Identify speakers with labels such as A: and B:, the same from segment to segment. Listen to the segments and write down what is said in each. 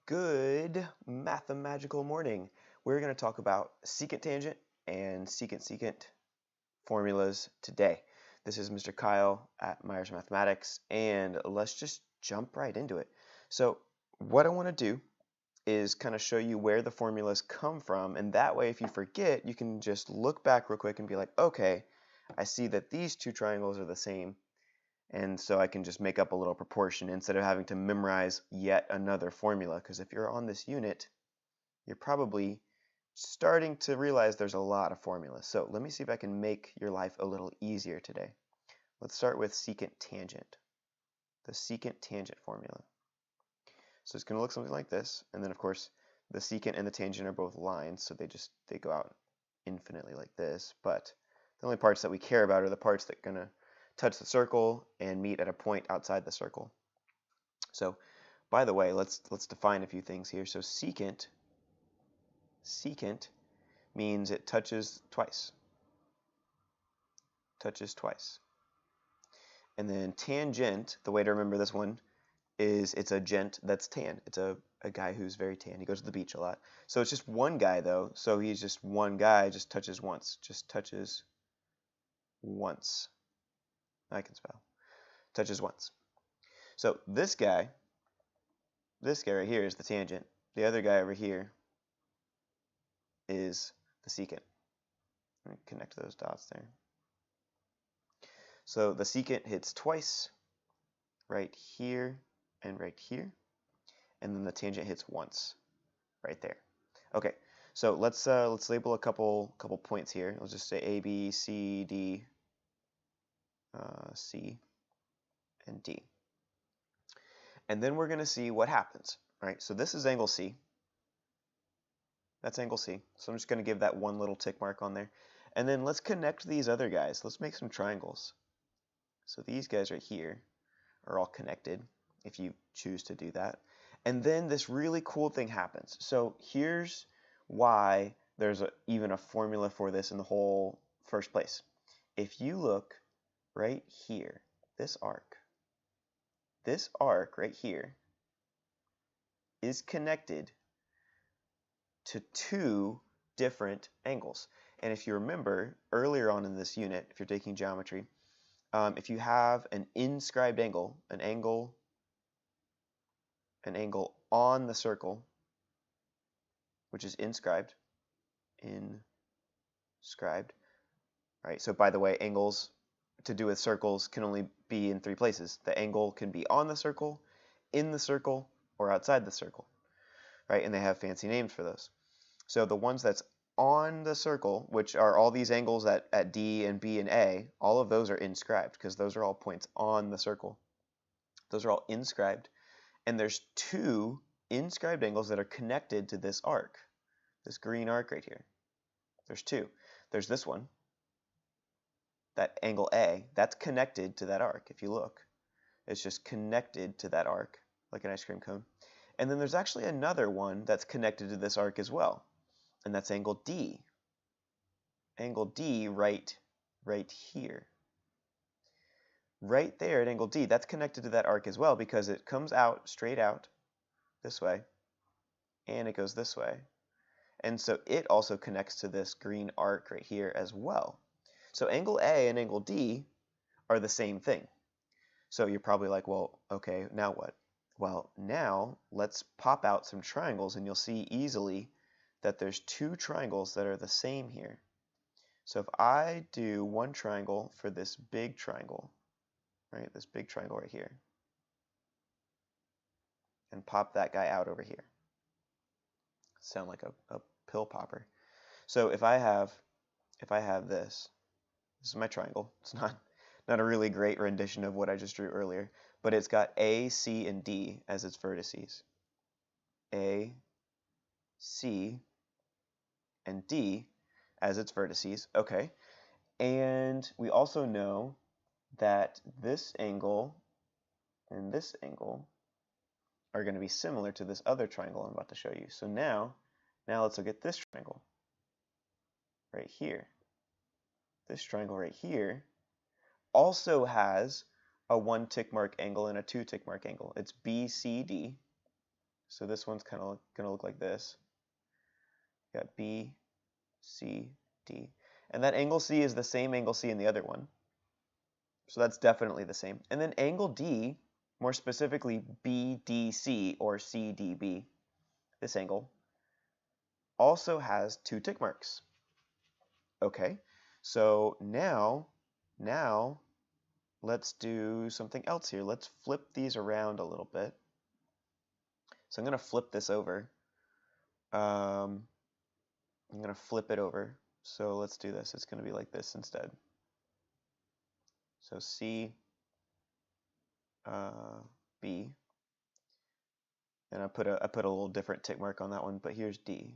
A: Good mathemagical morning. We're going to talk about secant tangent and secant formulas today. This is Mr. Kyle at Myers Mathematics, and let's just jump right into it. So what I want to do is kind of show you where the formulas come from, and that way if you forget, you can just look back real quick and be like, okay, I see that these two triangles are the same. And so I can just make up a little proportion instead of having to memorize yet another formula. Because if you're on this unit, you're probably starting to realize there's a lot of formulas. So let me see if I can make your life a little easier today. Let's start with secant tangent, the secant tangent formula. So it's going to look something like this. And then, of course, the secant and the tangent are both lines, so they go out infinitely like this. But the only parts that we care about are the parts that are going to touch the circle and meet at a point outside the circle. So, by the way, let's define a few things here. So secant means it touches twice. Touches twice. And then tangent, the way to remember this one is it's a gent that's tan. It's a guy who's very tan. He goes to the beach a lot. So it's just one guy though. So he's just one guy, just touches once. Just touches once. I can spell. Touches once. So this guy right here is the tangent. The other guy over here is the secant. Let me connect those dots there. So the secant hits twice, right here and right here, and then the tangent hits once, right there. Okay, so let's label a couple points here. Let's just say A, B, C, D, C, and D. And then we're going to see what happens, right? So this is angle C. That's angle C. So I'm just going to give that one little tick mark on there. And then let's connect these other guys. Let's make some triangles. So these guys right here are all connected, if you choose to do that. And then this really cool thing happens. So here's why there's even a formula for this in the whole first place. If you look right here, this arc right here is connected to two different angles. And if you remember earlier on in this unit, if you're taking geometry, if you have an inscribed angle, an angle on the circle, which is inscribed, right? So by the way, angles to do with circles can only be in three places. The angle can be on the circle, in the circle, or outside the circle, right? And they have fancy names for those. So the ones that's on the circle, which are all these angles at D and B and A, all of those are inscribed because those are all points on the circle. Those are all inscribed. And there's two inscribed angles that are connected to this arc, this green arc right here. There's two. There's this one, that angle A, that's connected to that arc. If you look, it's just connected to that arc, like an ice cream cone. And then there's actually another one that's connected to this arc as well, and that's angle D. Angle D right here. Right there at angle D, that's connected to that arc as well because it comes out straight out this way, and it goes this way. And so it also connects to this green arc right here as well. So angle A and angle D are the same thing. So you're probably like, well, okay, now what? Well, now let's pop out some triangles and you'll see easily that there's two triangles that are the same here. So if I do one triangle for this big triangle, right, this big triangle right here, and pop that guy out over here. Sound like a pill popper. So if I have this is my triangle. It's not a really great rendition of what I just drew earlier, but it's got A, C, and D as its vertices. A, C, and D as its vertices. Okay. And we also know that this angle and this angle are going to be similar to this other triangle I'm about to show you. So now let's look at this triangle right here. This triangle right here also has a 1 tick mark angle and a 2 tick mark angle. It's BCD. So this one's kind of going to look like this. You got B, C, D. And that angle C is the same angle C in the other one. So that's definitely the same. And then angle D, more specifically BDC or CDB, this angle, also has 2 tick marks. Okay, so now let's do something else here. Let's flip these around a little bit. So I'm going to flip this over. I'm going to flip it over. So let's do this. It's going to be like this instead. So C, B, and I put a little different tick mark on that one, but here's D.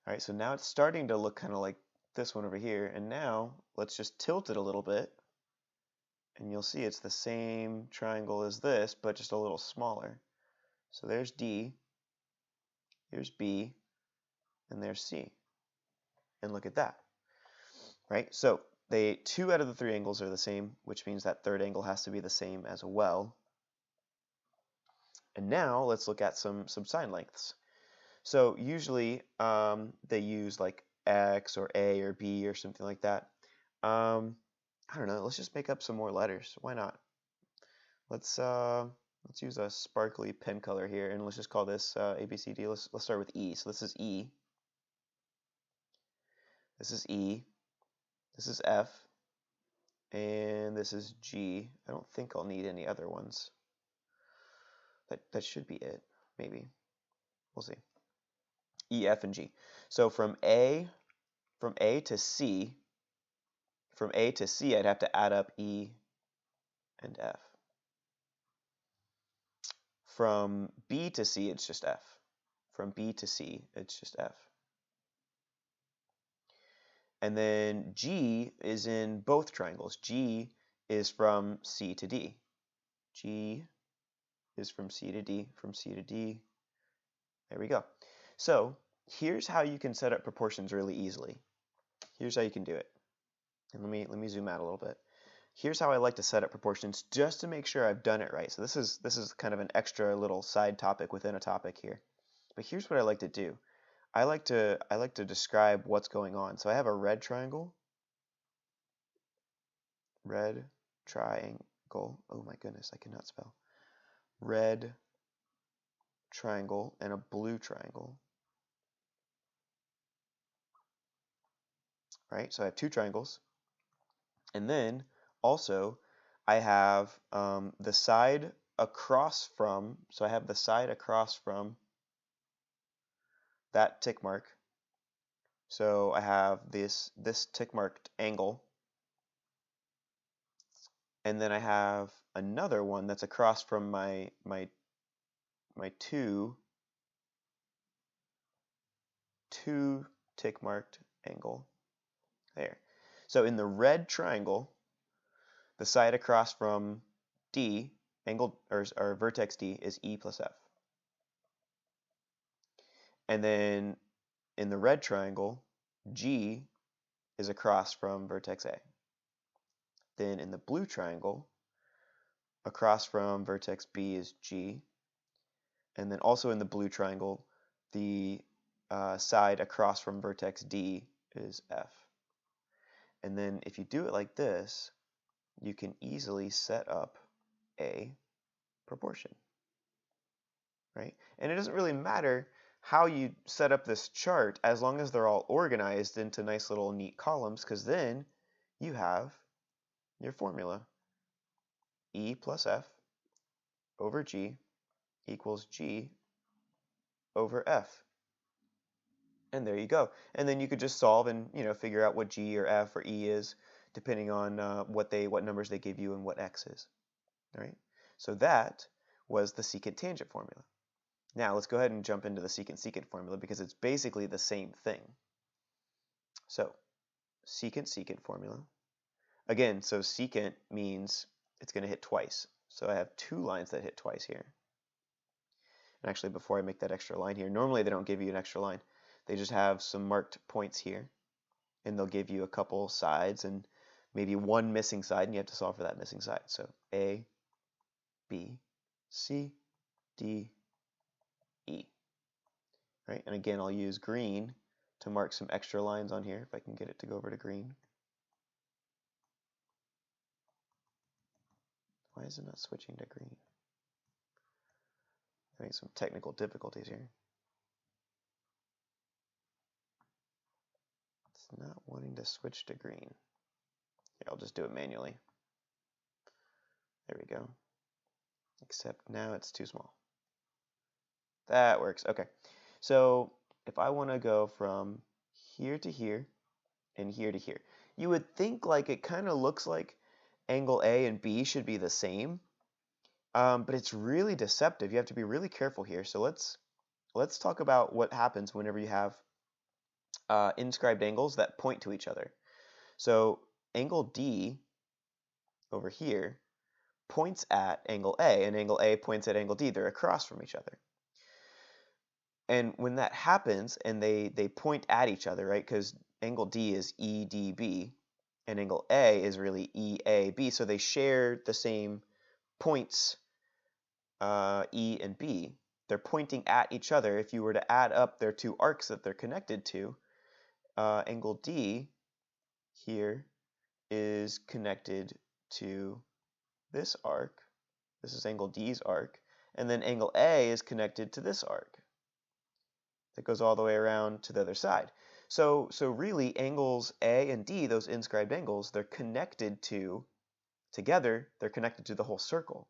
A: All right, so now it's starting to look kind of like this one over here, and now let's just tilt it a little bit, and you'll see it's the same triangle as this, but just a little smaller. So there's D, here's B, and there's C. And look at that, right? So 2 out of the 3 angles are the same, which means that third angle has to be the same as well. And now let's look at some sine lengths. So usually they use like X or A or B or something like that. I don't know. Let's just make up some more letters. Why not? Let's use a sparkly pen color here, and let's just call this A, B, C, D. Let's start with E. So this is E. This is E. This is F. And this is G. I don't think I'll need any other ones. That should be it, maybe. We'll see. E, F, and G. So from A to C, I'd have to add up E and F. From B to C, it's just F. From B to C, it's just F. And then G is in both triangles. G is from C to D. G is from C to D, from C to D. There we go. So here's how you can set up proportions really easily. Here's how you can do it. And let me zoom out a little bit. Here's how I like to set up proportions just to make sure I've done it right. So this is kind of an extra little side topic within a topic here. But here's what I like to do. I like to describe what's going on. So I have a red triangle. Red triangle. Oh my goodness, I cannot spell. Red triangle and a blue triangle. Right? So I have 2 triangles. And then also I have the side across from, so I have the side across from that tick mark. So I have this tick marked angle. And then I have another one that's across from my 2 tick marked angle. There. So in the red triangle, the side across from D, angle or vertex D, is E plus F. And then in the red triangle, G is across from vertex A. Then in the blue triangle, across from vertex B is G. And then also in the blue triangle, the side across from vertex D is F. And then if you do it like this, you can easily set up a proportion, right? And it doesn't really matter how you set up this chart as long as they're all organized into nice little neat columns, because then you have your formula. E plus F over G equals G over F. And there you go. And then you could just solve and figure out what G or F or E is, depending on what numbers they give you and what X is. All right. So that was the secant tangent formula. Now let's go ahead and jump into the secant formula because it's basically the same thing. So secant formula. Again, so secant means it's going to hit twice. So I have 2 lines that hit twice here. And actually, before I make that extra line here, normally they don't give you an extra line. They just have some marked points here, and they'll give you a couple sides and maybe one missing side, and you have to solve for that missing side. So A, B, C, D, E. Right? And again, I'll use green to mark some extra lines on here if I can get it to go over to green. Why is it not switching to green? Having some technical difficulties here. It's not wanting to switch to green. Here, I'll just do it manually. There we go. Except now it's too small. That works. Okay. So if I want to go from here to here and here to here, you would think like it kind of looks like angle A and B should be the same, but it's really deceptive. You have to be really careful here. So let's talk about what happens whenever you have inscribed angles that point to each other. So angle D over here points at angle A, and angle A points at angle D. They're across from each other. And when that happens and they point at each other, right, because angle D is EDB and angle A is really EAB, so they share the same points, E and B. They're pointing at each other. If you were to add up their two arcs that they're connected to, angle D here is connected to this arc. This is angle D's arc. And then angle A is connected to this arc that goes all the way around to the other side. So really angles A and D, those inscribed angles, they're connected to, together, they're connected to the whole circle.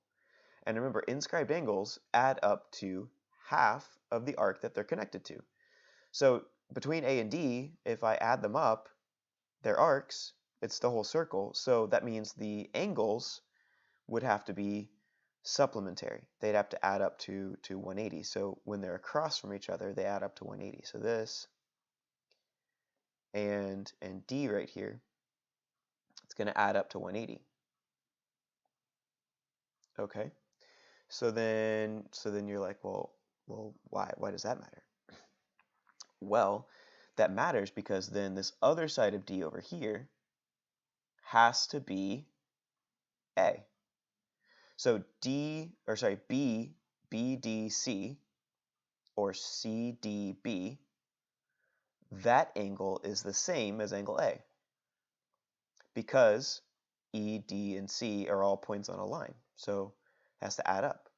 A: And remember, inscribed angles add up to half of the arc that they're connected to. So between A and D, if I add them up, their arcs, it's the whole circle. So that means the angles would have to be supplementary. They'd have to add up to 180. So when they're across from each other, they add up to 180. So this and D right here, it's going to add up to 180. Okay. So then you're like, well, why does that matter? Well, that matters because then this other side of D over here has to be A. So BDC or CDB, that angle is the same as angle A because E, D, and C are all points on a line. So it has to add up.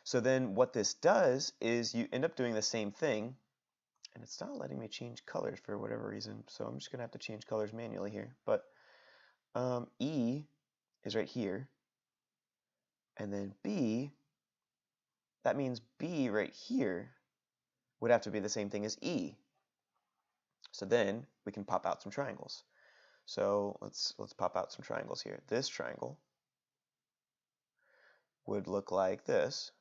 A: So then what this does is you end up doing the same thing, and it's not letting me change colors for whatever reason. So I'm just going to have to change colors manually here. But E is right here. And then B, that means B right here would have to be the same thing as E. So then we can pop out some triangles. So let's pop out some triangles here. This triangle would look like this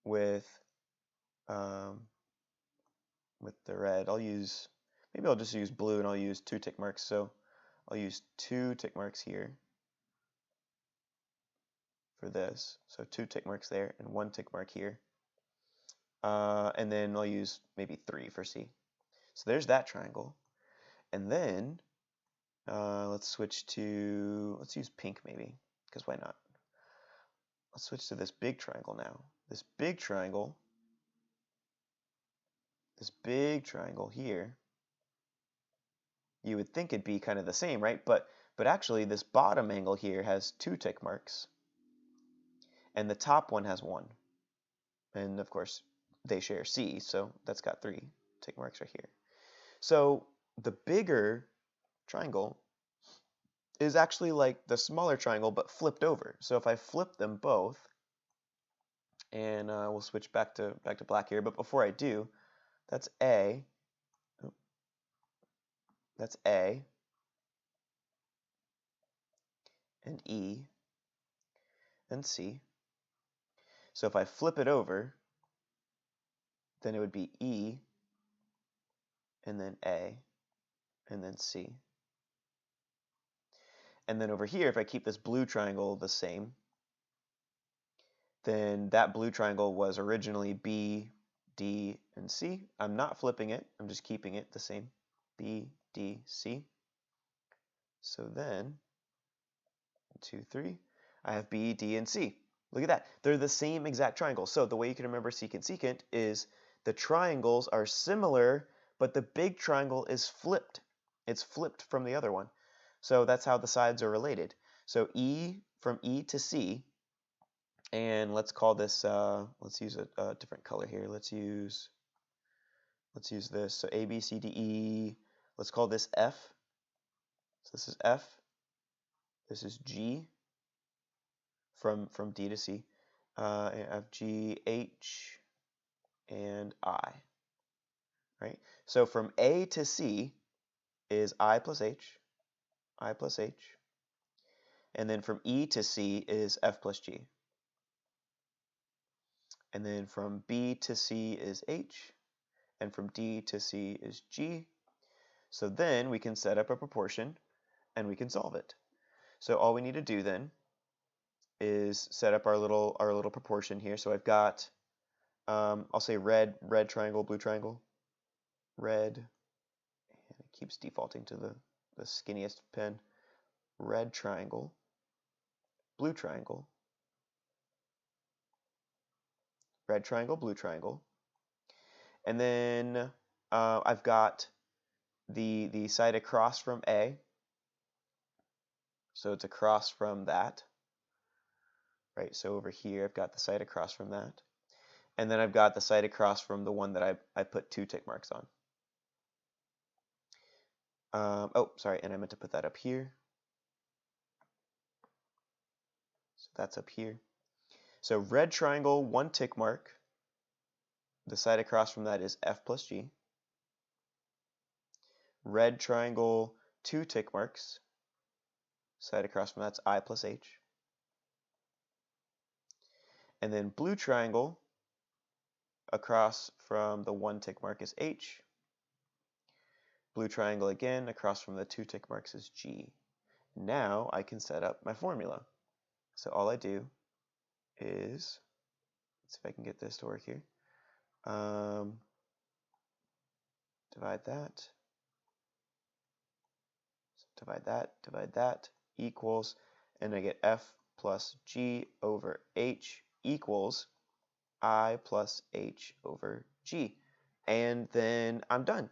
A: with the red. Maybe I'll just use blue and I'll use 2 tick marks. So I'll use 2 tick marks here for this. So 2 tick marks there and 1 tick mark here. And then I'll use maybe 3 for C. So there's that triangle. And then let's use pink maybe, because why not? Let's switch to this big triangle now. This big triangle here, you would think it'd be kind of the same, right? But actually this bottom angle here has 2 tick marks, and the top one has 1. And of course, they share C, so that's got 3 tick marks right here. So the bigger triangle is actually like the smaller triangle, but flipped over. So if I flip them both, and we'll switch back to black here, but before I do, that's A. Oh, that's A and E and C. So if I flip it over, then it would be E and then A and then C. And then over here, if I keep this blue triangle the same, then that blue triangle was originally B, D, and C. I'm not flipping it. I'm just keeping it the same. B, D, C. So then, 1, 2, 3, I have B, D, and C. Look at that. They're the same exact triangle. So the way you can remember secant secant is the triangles are similar, but the big triangle is flipped. It's flipped from the other one. So that's how the sides are related. So from E to C, and let's call this, let's use a different color here. Let's use this. So A, B, C, D, E. Let's call this F. So this is F. This is G from D to C. And F, G, H, and I. Right? So from A to C is I plus H. And then from E to C is F plus G. And then from B to C is H. And from D to C is G. So then we can set up a proportion and we can solve it. So all we need to do then is set up our little proportion here. So I've got, I'll say red triangle, blue triangle, red, and it keeps defaulting to the skinniest pen, red triangle, blue triangle, red triangle, blue triangle, and then I've got the side across from A, so it's across from that, right? So over here I've got the side across from that, and then I've got the side across from the one that I put 2 tick marks on. Oh, sorry, and I meant to put that up here. So that's up here. So red triangle, 1 tick mark. The side across from that is F plus G. Red triangle, 2 tick marks. Side across from that's I plus H. And then blue triangle, across from the 1 tick mark is H. Blue triangle again, across from the 2 tick marks is G. Now I can set up my formula. So all I do is, let's see if I can get this to work here. Divide that. So divide that, equals, and I get F plus G over H equals I plus H over G. And then I'm done.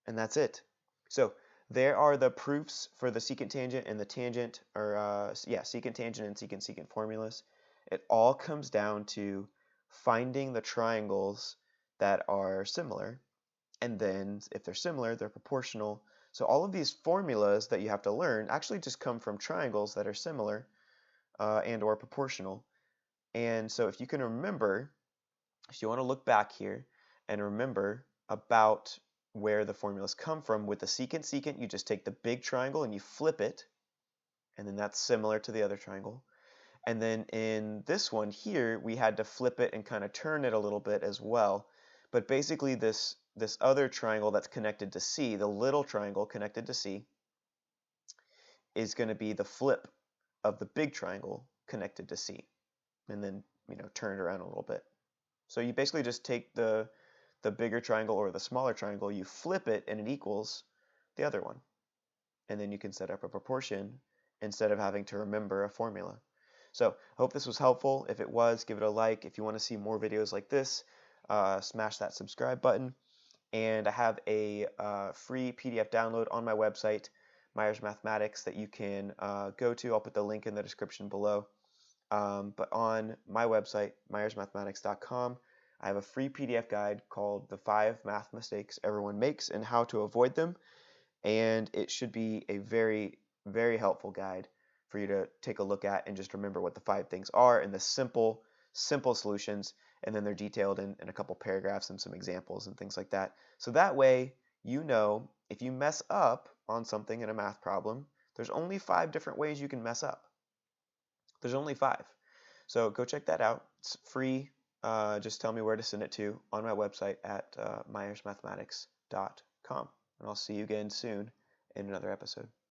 A: And that's it. So there are the proofs for the secant tangent and the tangent, or secant tangent and secant secant formulas. It all comes down to finding the triangles that are similar, and then if they're similar, they're proportional. So all of these formulas that you have to learn actually just come from triangles that are similar and or proportional. And so if you can remember, if you want to look back here and remember about where the formulas come from, with the secant secant, you just take the big triangle and you flip it, and then that's similar to the other triangle. And then in this one here, we had to flip it and kind of turn it a little bit as well. But basically this other triangle that's connected to C, the little triangle connected to C, is going to be the flip of the big triangle connected to C. And then, turn it around a little bit. So you basically just take the bigger triangle or the smaller triangle, you flip it, and it equals the other one. And then you can set up a proportion instead of having to remember a formula. So I hope this was helpful. If it was, give it a like. If you want to see more videos like this, smash that subscribe button. And I have a free PDF download on my website, Myers Mathematics, that you can go to. I'll put the link in the description below. But on my website, myersmathematics.com, I have a free PDF guide called The 5 Math Mistakes Everyone Makes and How to Avoid Them. And it should be a very, very helpful guide for you to take a look at and just remember what the 5 things are and the simple solutions. And then they're detailed in a couple paragraphs and some examples and things like that. So that way, if you mess up on something in a math problem, there's only 5 different ways you can mess up. There's only 5. So go check that out. It's free. Just tell me where to send it to on my website at myersmathematics.com. And I'll see you again soon in another episode.